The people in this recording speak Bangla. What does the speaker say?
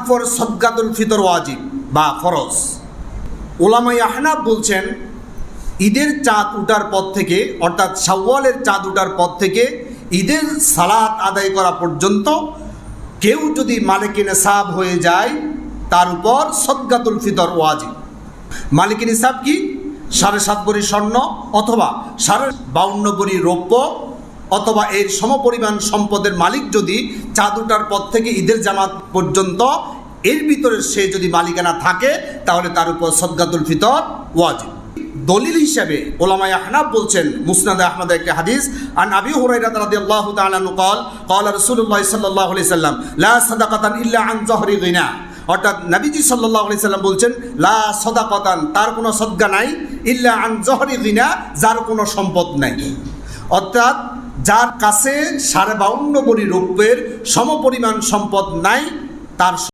উপর সদকাতুল ফিতর ওয়াজিব বা ফরজ। উলামায়ে আহনাফ বলছেন ঈদের চাঁদ উঠার পর থেকে, অর্থাৎ শাওয়ালের চাঁদ উঠার পর থেকে ঈদের সালাত আদায় করা পর্যন্ত কেউ যদি মালিকে নিসাব হয়ে যায় তার উপর সদকাতুল ফিতর ওয়াজিব। মালিকে নিসাব কি? 7.5 ভরি স্বর্ণ অথবা 52 ভরি রৌপ্য অথবা এর সমপরিমাণ সম্পদের মালিক যদি চাঁদ উঠার পর থেকে ঈদের জামাত পর্যন্ত এর ভিতরে সে যদি মালিকানা থাকে তাহলে তার উপর সদকাতুল ফিতর ওয়াজিব। দলিল হিসেবে উলামায়ে আহনাফ বলছেন মুসনাদে আহমদ একটি হাদিস, আন আবি হুরায়রা রাদিয়াল্লাহু তাআলা আনহু قال قال রাসূলুল্লাহ সাল্লাল্লাহু আলাইহি সাল্লাম লা সাদাকাতান ইল্লা আন যহরি গিনা। অর্থাৎ নবীজি সাল্লাল্লাহু আলাইহি সাল্লাম বলছেন লা সাদাকাতান, তার কোনো সদকা নাই, ইল্লা আন যহরি গিনা, যার কোনো সম্পদ নাই। অর্থাৎ যার কাছে 52 ভরি রৌপ্যের সমপরিমাণ সম্পদ নাই, তার